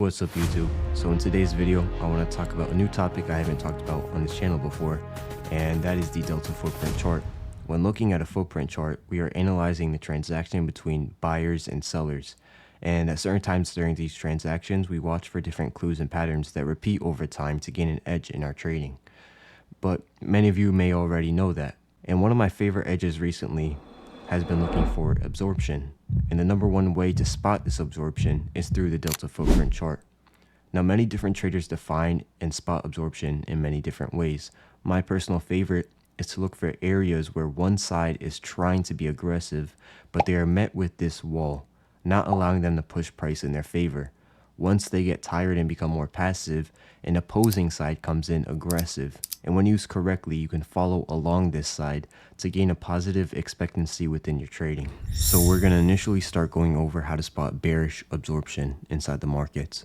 What's up YouTube? So in today's video, I want to talk about a new topic I haven't talked about on this channel before, and that is the Delta footprint chart. When looking at a footprint chart, we are analyzing the transaction between buyers and sellers. And at certain times during these transactions, we watch for different clues and patterns that repeat over time to gain an edge in our trading. But many of you may already know that. And one of my favorite edges recently has been looking for absorption. And the number one way to spot this absorption is through the Delta footprint chart. Now, many different traders define and spot absorption in many different ways. My personal favorite is to look for areas where one side is trying to be aggressive, but they are met with this wall, not allowing them to push price in their favor. Once they get tired and become more passive, an opposing side comes in aggressive. And when used correctly, you can follow along this side to gain a positive expectancy within your trading. So we're going to initially start going over how to spot bearish absorption inside the markets.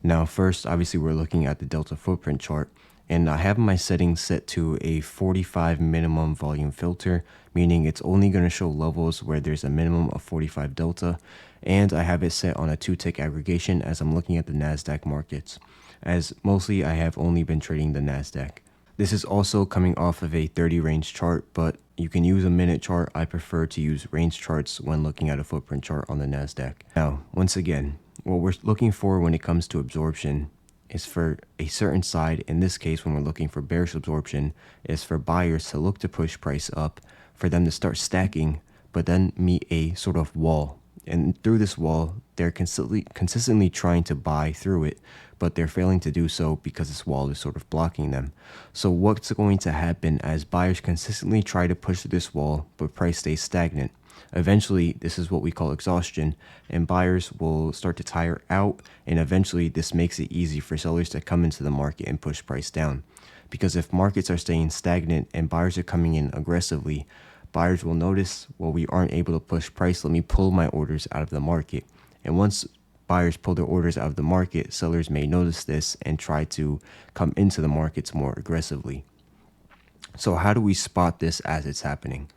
Now, first, obviously, we're looking at the Delta footprint chart, and I have my settings set to a 45 minimum volume filter, meaning it's only going to show levels where there's a minimum of 45 Delta, and I have it set on a 2-tick aggregation as I'm looking at the NASDAQ markets, as mostly I have only been trading the NASDAQ. This is also coming off of a 30 range chart, but you can use a minute chart. I prefer to use range charts when looking at a footprint chart on the NASDAQ. Now, once again, what we're looking for when it comes to absorption is for a certain side. In this case, when we're looking for bearish absorption, is for buyers to look to push price up, for them to start stacking, but then meet a sort of wall. And through this wall, they're consistently trying to buy through it, but they're failing to do so because this wall is sort of blocking them. So what's going to happen as buyers consistently try to push through this wall, but price stays stagnant? Eventually, this is what we call exhaustion, and buyers will start to tire out, and eventually this makes it easy for sellers to come into the market and push price down. Because if markets are staying stagnant and buyers are coming in aggressively, buyers will notice, well, we aren't able to push price, let me pull my orders out of the market. And once buyers pull their orders out of the market, sellers may notice this and try to come into the markets more aggressively. So how do we spot this as it's happening?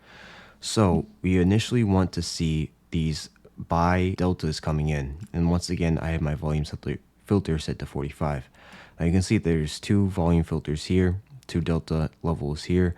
So we initially want to see these buy deltas coming in. And once again, I have my volume filter set to 45. Now you can see there's 2 volume filters here, 2 delta levels here.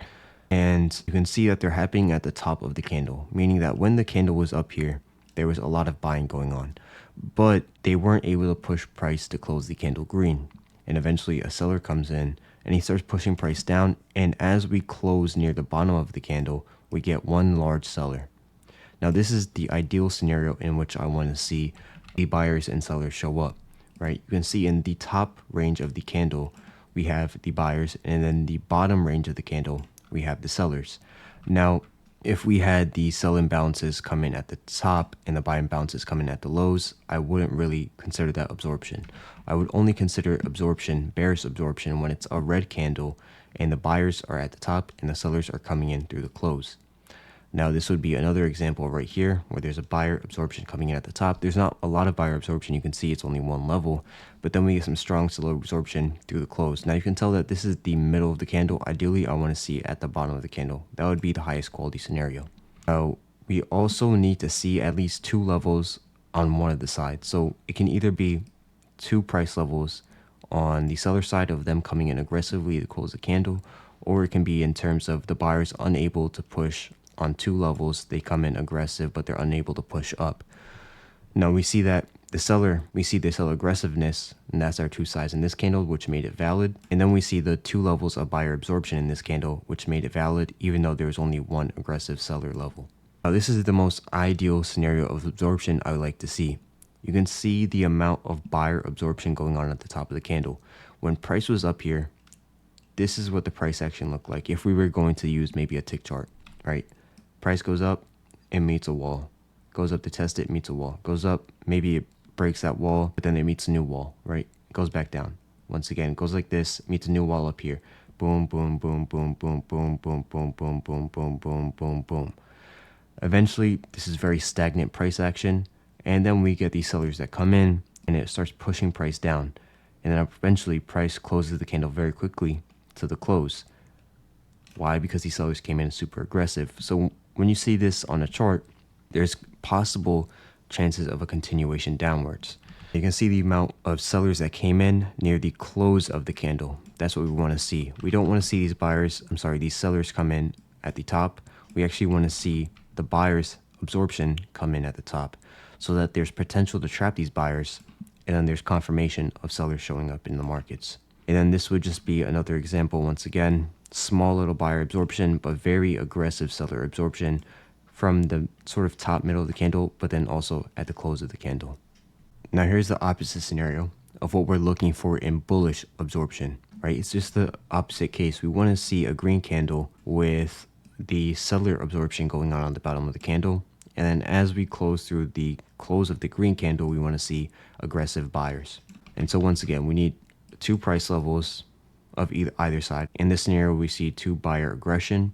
And you can see that they're happening at the top of the candle, meaning that when the candle was up here, there was a lot of buying going on. But they weren't able to push price to close the candle green. And eventually a seller comes in and he starts pushing price down. And as we close near the bottom of the candle, we get one large seller. Now this is the ideal scenario in which I want to see the buyers and sellers show up, right? You can see in the top range of the candle, we have the buyers, and then the bottom range of the candle, we have the sellers. Now, if we had the sell imbalances come in at the top and the buy imbalances come in at the lows, I wouldn't really consider that absorption. I would only consider absorption, bearish absorption, when it's a red candle and the buyers are at the top and the sellers are coming in through the close. Now, this would be another example right here where there's a buyer absorption coming in at the top. There's not a lot of buyer absorption. You can see it's only one level, but then we get some strong seller absorption through the close. Now you can tell that this is the middle of the candle. Ideally, I want to see it at the bottom of the candle. That would be the highest quality scenario. Now, we also need to see at least 2 levels on one of the sides. So it can either be 2 price levels on the seller side of them coming in aggressively to close the candle, or it can be in terms of the buyers unable to push on 2 levels. They come in aggressive, but they're unable to push up. Now we see that the seller aggressiveness, and that's our 2 sides in this candle, which made it valid. And then we see the 2 levels of buyer absorption in this candle, which made it valid, even though there was only 1 aggressive seller level. Now this is the most ideal scenario of absorption I would like to see. You can see the amount of buyer absorption going on at the top of the candle. When price was up here, this is what the price action looked like if we were going to use maybe a tick chart, right? Price goes up, it meets a wall. Goes up to test it, meets a wall. Goes up, maybe it breaks that wall, but then it meets a new wall, right? It goes back down. Once again, it goes like this, meets a new wall up here. Boom, boom, boom, boom, boom, boom, boom, boom, boom, boom, boom, boom, boom, boom. Eventually, this is very stagnant price action. And then we get these sellers that come in and it starts pushing price down. And then eventually price closes the candle very quickly to the close. Why? Because these sellers came in super aggressive. So when you see this on a chart, there's possible chances of a continuation downwards. You can see the amount of sellers that came in near the close of the candle. That's what we want to see. We don't want to see these sellers come in at the top. We actually want to see the buyers absorption come in at the top so that there's potential to trap these buyers, and then there's confirmation of sellers showing up in the markets. And then this would just be another example, once again, small little buyer absorption, but very aggressive seller absorption from the sort of top middle of the candle, but then also at the close of the candle. Now here's the opposite scenario of what we're looking for in bullish absorption, right? It's just the opposite case. We want to see a green candle with the seller absorption going on the bottom of the candle. And then as we close through the close of the green candle, we want to see aggressive buyers. And so once again, we need two price levels of either side. In this scenario, we see two buyer aggression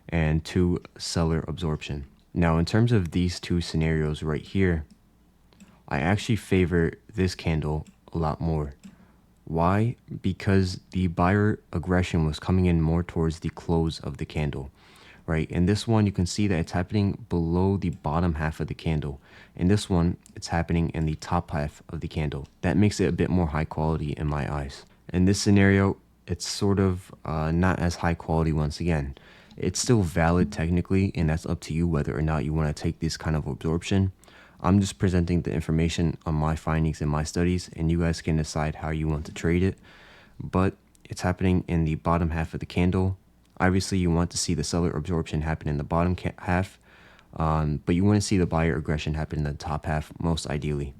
and two seller absorption. Now, in terms of these two scenarios right here, I actually favor this candle a lot more. Why? Because the buyer aggression was coming in more towards the close of the candle, right? In this one, you can see that it's happening below the bottom half of the candle. In this one, it's happening in the top half of the candle. That makes it a bit more high quality in my eyes. In this scenario, it's sort of not as high quality once again. It's still valid technically, and that's up to you whether or not you want to take this kind of absorption. I'm just presenting the information on my findings and my studies, and you guys can decide how you want to trade it. But it's happening in the bottom half of the candle. Obviously, you want to see the seller absorption happen in the bottom half, but you want to see the buyer aggression happen in the top half, most ideally.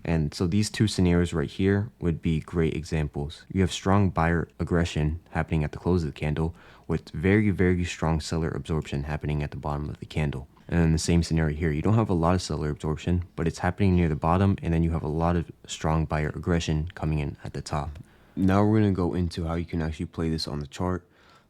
And so these two scenarios right here would be great examples. You have strong buyer aggression happening at the close of the candle with very, very strong seller absorption happening at the bottom of the candle. And in the same scenario here, you don't have a lot of seller absorption, but it's happening near the bottom, and then you have a lot of strong buyer aggression coming in at the top. Now we're going to go into how you can actually play this on the chart.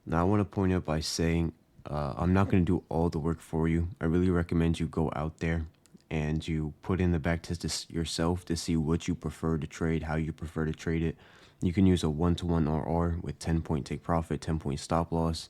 Now I want to point out by saying I'm not going to do all the work for you. I really recommend you go out there and you put in the backtest yourself to see what you prefer to trade, how you prefer to trade it. You can use a 1-to-1 RR with 10-point take profit, 10-point stop loss,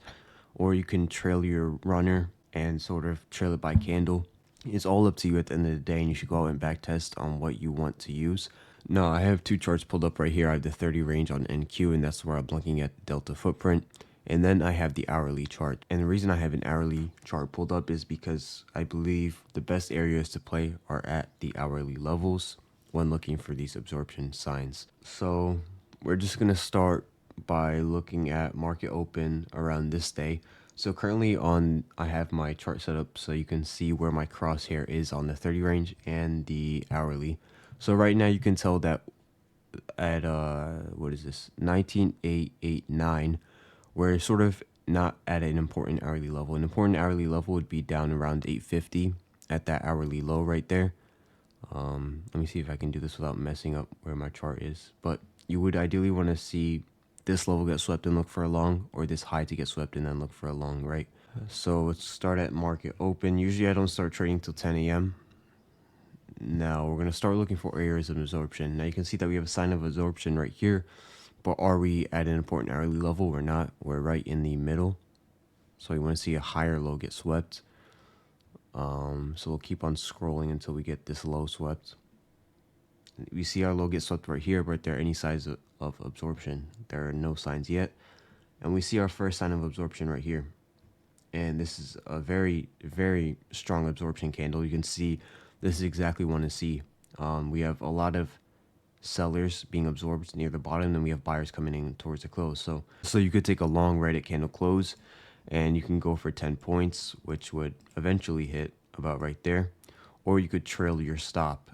or you can trail your runner and sort of trail it by candle. It's all up to you at the end of the day, and you should go out and backtest on what you want to use. Now, I have two charts pulled up right here. I have the 30 range on NQ, and that's where I'm looking at delta footprint. And then I have the hourly chart. And the reason I have an hourly chart pulled up is because I believe the best areas to play are at the hourly levels when looking for these absorption signs. So we're just going to start by looking at market open around this day. So currently I have my chart set up so you can see where my crosshair is on the 30 range and the hourly. So right now you can tell that at 19.889, we're sort of not at an important hourly level. An important hourly level would be down around 850 at that hourly low right there. Let me see if I can do this without messing up where my chart is. But you would ideally want to see this level get swept and look for a long, or this high to get swept and then look for a long, right? So let's start at market open. Usually I don't start trading till 10 a.m. Now we're going to start looking for areas of absorption. Now you can see that we have a sign of absorption right here, but are we at an important hourly level? We're not. We're right in the middle. So we want to see a higher low get swept. So we'll keep on scrolling until we get this low swept. We see our low get swept right here, but there are any signs of absorption? There are no signs yet. And we see our first sign of absorption right here. And this is a very, very strong absorption candle. You can see this is exactly what we want to see. We have a lot of sellers being absorbed near the bottom, and we have buyers coming in towards the close. So you could take a long right at candle close, and you can go for 10 points, which would eventually hit about right there. Or you could trail your stop.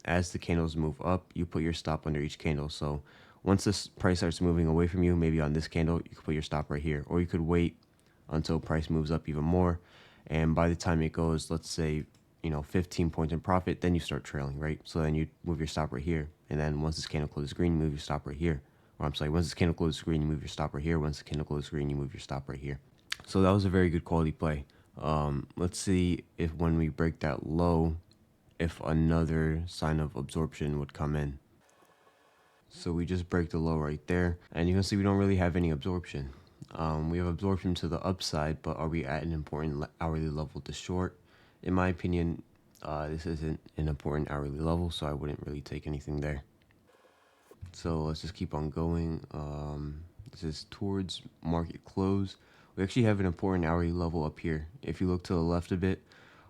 As the candles move up, you put your stop under each candle. So once this price starts moving away from you, maybe on this candle, you could put your stop right here. Or you could wait until price moves up even more. And by the time it goes, let's say, 15 points in profit, then you start trailing, right? So then you move your stop right here. And then once this candle closes green, you move your stop right here. Or I'm sorry, once this candle closes green, you move your stop right here. Once the candle closes green, you move your stop right here. So that was a very good quality play. Let's see if when we break that low, if another sign of absorption would come in. So we just break the low right there, and you can see we don't really have any absorption. We have absorption to the upside, but are we at an important hourly level to short? In my opinion, This isn't an important hourly level, so I wouldn't really take anything there. So let's just keep on going. This is towards market close. We actually have an important hourly level up here. If you look to the left a bit,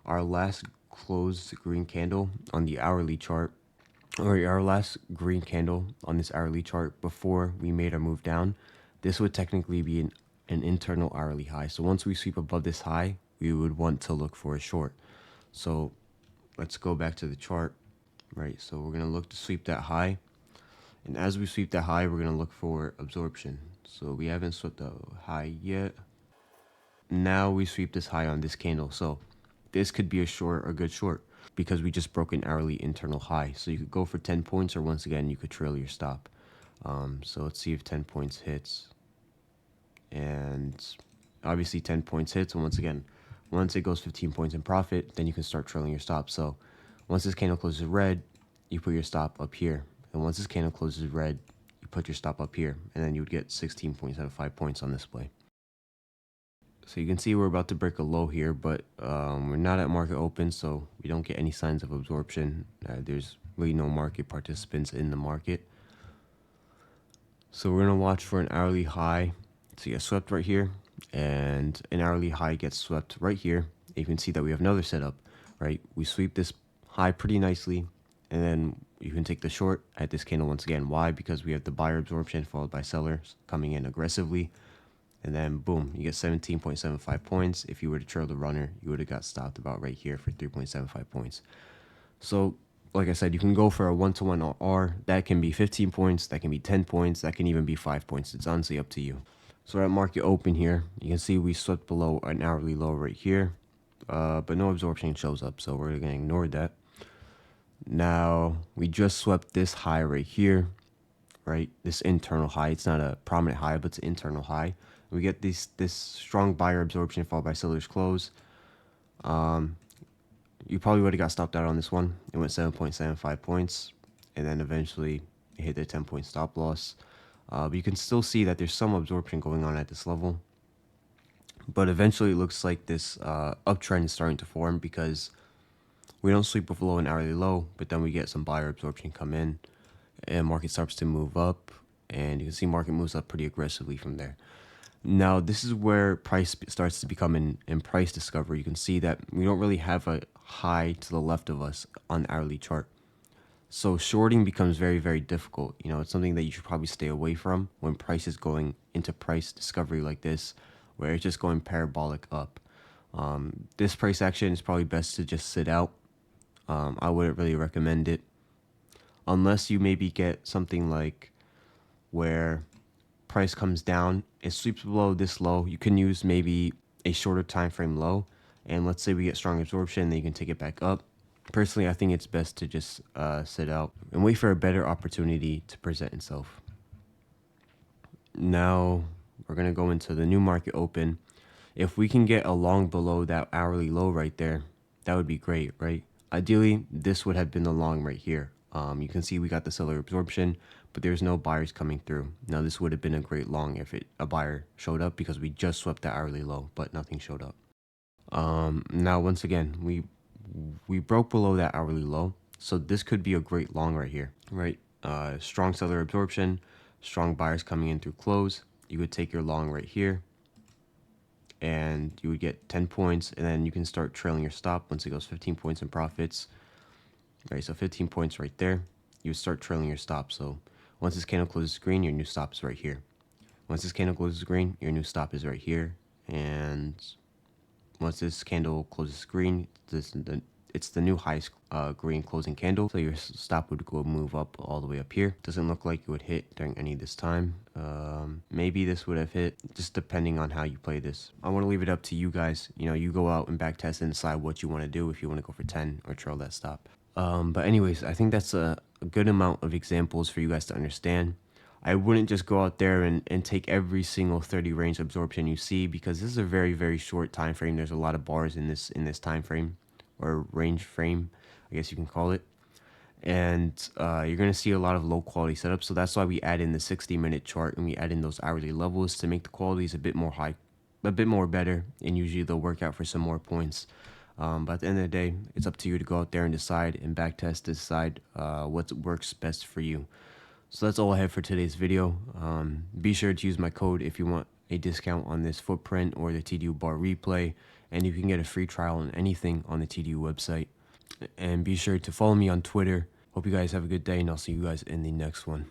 our last closed green candle on the hourly chart, or our last green candle on this hourly chart before we made our move down, this would technically be an internal hourly high. So once we sweep above this high, we would want to look for a short. So let's go back to the chart, right? So we're going to look to sweep that high. And as we sweep that high, we're going to look for absorption. So we haven't swept the high yet. Now we sweep this high on this candle. So this could be a short or good short because we just broke an hourly internal high. So you could go for 10 points, or once again, you could trail your stop. So let's see if 10 points hits. And obviously 10 points hits. And once again, once it goes 15 points in profit, then you can start trailing your stop. So once this candle closes red, you put your stop up here. And once this candle closes red, you put your stop up here. And then you would get 16 points out of 5 points on this play. So you can see we're about to break a low here, but we're not at market open, so we don't get any signs of absorption. There's really no market participants in the market. So we're going to watch for an hourly high to get swept right here, and an hourly high gets swept right here. You can see that we have another setup, right? We sweep this high pretty nicely, and then you can take the short at this candle once again. Why? Because we have the buyer absorption followed by sellers coming in aggressively. And then boom, you get 17.75 points. If you were to trail the runner, you would have got stopped about right here for 3.75 points. So like I said, you can go for a 1-to-1 R. That can be 15 points, that can be 10 points, that can even be 5 points. It's honestly up to you. So at market open here, you can see we swept below an hourly low right here, but no absorption shows up, so we're gonna ignore that. Now we just swept this high right here, right? This internal high. It's not a prominent high, but it's an internal high. We get this strong buyer absorption followed by seller's close. You probably would have got stopped out on this one. It went 7.75 points, and then eventually it hit the 10-point stop loss. But you can still see that there's some absorption going on at this level. But eventually it looks like this uptrend is starting to form because we don't sweep below an hourly low, but then we get some buyer absorption come in, and market starts to move up, and you can see market moves up pretty aggressively from there. Now, this is where price starts to become in price discovery. You can see that we don't really have a high to the left of us on the hourly chart. So shorting becomes very, very difficult. You know, it's something that you should probably stay away from when price is going into price discovery like this, where it's just going parabolic up. This price action is probably best to just sit out. I wouldn't really recommend it unless you maybe get something like where price comes down, it sweeps below this low. You can use maybe a shorter time frame low, and let's say we get strong absorption, then you can take it back up. Personally, I think it's best to just sit out and wait for a better opportunity to present itself. Now we're gonna go into the new market open. If we can get a long below that hourly low right there, that would be great, right? Ideally, this would have been the long right here. You can see we got the seller absorption, but there's no buyers coming through. Now this would have been a great long if a buyer showed up because we just swept the hourly low, but nothing showed up. Now once again, we broke below that hourly low, so this could be a great long right here, right? Strong seller absorption, strong buyers coming in through close. You would take your long right here, and you would get 10 points, and then you can start trailing your stop once it goes 15 points in profits. Right, so 15 points right there. You would start trailing your stop. So once this candle closes green, your new stop is right here. Once this candle closes green, your new stop is right here. And once this candle closes green, it's the new highest green closing candle. So your stop would go move up all the way up here. Doesn't look like it would hit during any of this time. Maybe this would have hit, just depending on how you play this. I want to leave it up to you guys. You know, you go out and back test and decide what you want to do, if you want to go for 10 or trail that stop. But anyways, I think that's a good amount of examples for you guys to understand. I wouldn't just go out there and take every single 30 range absorption you see, because this is a very, very short time frame. There's a lot of bars in this time frame, or range frame, I guess you can call it. And you're going to see a lot of low quality setups. So that's why we add in the 60-minute chart and we add in those hourly levels to make the qualities a bit more high, a bit more better, and usually they'll work out for some more points. But at the end of the day, it's up to you to go out there and decide and backtest, decide what works best for you. So that's all I have for today's video. Be sure to use my code if you want a discount on this footprint or the TDU bar replay, and you can get a free trial on anything on the TDU website. And be sure to follow me on Twitter. Hope you guys have a good day, and I'll see you guys in the next one.